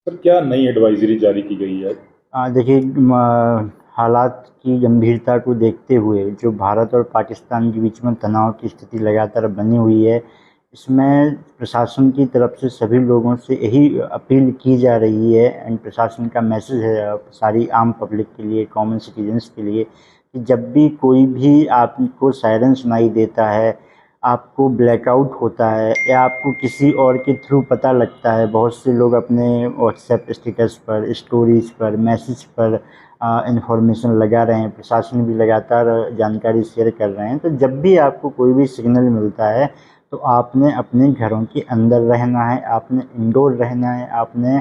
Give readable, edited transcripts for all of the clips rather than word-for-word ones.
Sir क्या नई advisory जारी की गई है? देखिए, हालात की गंभीरता को देखते हुए जो भारत और पाकिस्तान के बीच में तनाव की स्थिति लगातार बनी हुई है, इसमें प्रशासन की तरफ से सभी लोगों से यही अपील की जा रही है एंड प्रशासन का मैसेज है सारी आम पब्लिक के लिए, कॉमन सिटीजन्स के लिए, कि जब भी कोई भी आपको सायरन सुनाई देता है, आपको ब्लैकआउट होता है या आपको किसी और के थ्रू पता लगता है, बहुत से लोग अपने व्हाट्सएप स्टेटस पर, स्टोरीज पर, मैसेज पर इंफॉर्मेशन लगा रहे हैं, प्रशासन भी लगातार जानकारी शेयर कर रहे हैं। तो जब भी आपको कोई भी सिग्नल मिलता है तो आपने अपने घरों के अंदर रहना है, आपने इंडोर रहना है, आपने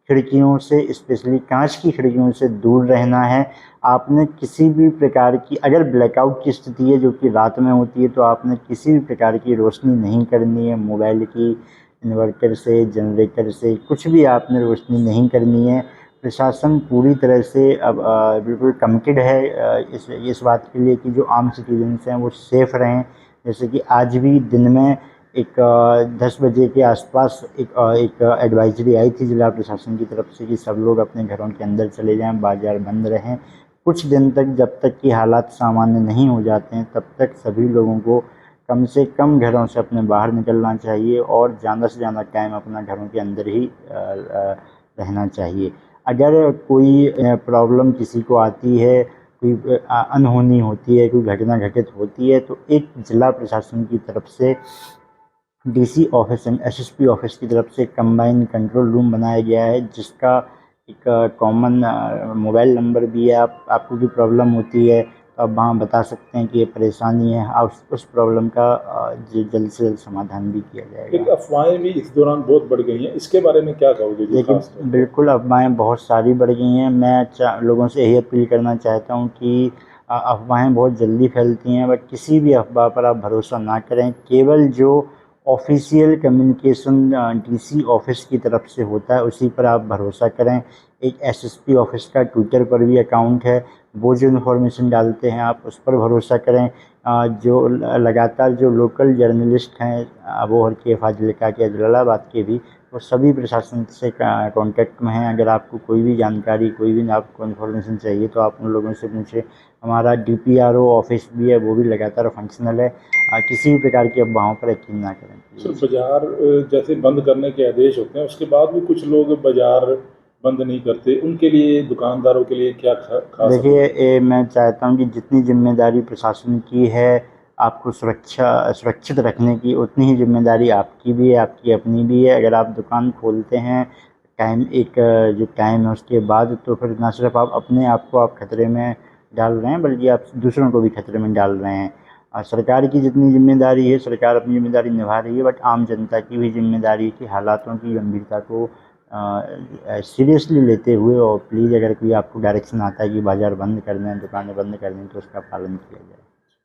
खिड़कियों से, स्पेशली कांच की खिड़कियों से दूर रहना है। आपने किसी भी प्रकार की, अगर ब्लैकआउट की स्थिति है जो कि रात में होती है, तो आपने किसी भी प्रकार की रोशनी नहीं करनी है, मोबाइल की, इन्वर्टर से, जनरेटर से, कुछ भी आपने रोशनी नहीं करनी है। प्रशासन पूरी तरह से अब बिल्कुल कमिटेड है इस बात के लिए कि जो आम सिटीजन्स हैं वो सेफ़ रहें। जैसे कि आज भी दिन में एक 10 बजे के आसपास एक एडवाइजरी आई थी जिला प्रशासन की तरफ से कि सब लोग अपने घरों के अंदर चले जाएं, बाज़ार बंद रहें कुछ दिन तक। जब तक कि हालात सामान्य नहीं हो जाते हैं तब तक सभी लोगों को कम से कम घरों से अपने बाहर निकलना चाहिए और ज़्यादा से ज़्यादा टाइम अपना घरों के अंदर ही रहना चाहिए। अगर कोई प्रॉब्लम किसी को आती है, कोई अनहोनी होती है, कोई घटना घटित होती है, तो एक जिला प्रशासन की तरफ से DC office and SSP office की तरफ से कंबाइंड कंट्रोल रूम बनाया गया है, जिसका एक कॉमन मोबाइल नंबर भी है। आपको भी प्रॉब्लम होती है तो आप वहाँ बता सकते हैं कि ये परेशानी है, आप उस प्रॉब्लम का जल्द से जल्द समाधान भी किया एक जाएगा। अफवाहें भी इस दौरान बहुत बढ़ गई हैं, इसके बारे में क्या कहोगे जी देखिए, खास तौर पे? बिल्कुल अफवाहें बहुत सारी बढ़ गई हैं। मैं लोगों से यही अपील करना चाहता हूँ कि अफवाहें बहुत जल्दी फैलती हैं, बट किसी भी अफवाह पर आप भरोसा ना करें। केवल जो ऑफिशियल कम्युनिकेशन डीसी ऑफिस की तरफ से होता है उसी पर आप भरोसा करें। एक एसएसपी ऑफिस का ट्विटर पर भी अकाउंट है, वो जो इन्फॉर्मेशन डालते हैं आप उस पर भरोसा करें। जो लगातार जो लोकल जर्नलिस्ट हैं, अबोहर के, फाजिल्का के, जलालाबाद के भी, वो सभी प्रशासन से कांटेक्ट में हैं। अगर आपको कोई भी जानकारी, कोई भी आपको इन्फॉर्मेशन चाहिए तो आप उन लोगों से पूछें। हमारा डीपीआरओ ऑफिस भी है, वो भी लगातार फंक्शनल है। किसी भी प्रकार की अफवाहों पर यकीन ना करें सर प्लीज़। बाजार जैसे बंद करने के आदेश होते हैं, उसके बाद भी कुछ लोग बाजार बंद नहीं करते, उनके लिए, दुकानदारों के लिए क्या खास अपील देखिए, है? मैं चाहता हूँ कि जितनी जिम्मेदारी प्रशासन की है आपको सुरक्षित रखने की, उतनी ही जिम्मेदारी आपकी भी है, आपकी अपनी भी है। अगर आप दुकान खोलते हैं टाइम, एक जो टाइम है उसके बाद, तो फिर ना सिर्फ आप अपने आप को आप खतरे में डाल रहे हैं, बल्कि आप दूसरों को भी खतरे में डाल रहे हैं। सरकार की जितनी जिम्मेदारी है, सरकार अपनी जिम्मेदारी निभा रही है, बट आम जनता की भी जिम्मेदारी है कि हालातों की गंभीरता को सीरियसली लेते हुए, और प्लीज़ अगर कोई आपको डायरेक्शन आता है कि बाज़ार बंद कर दें, दुकानें बंद कर दें, तो उसका पालन किया जाए।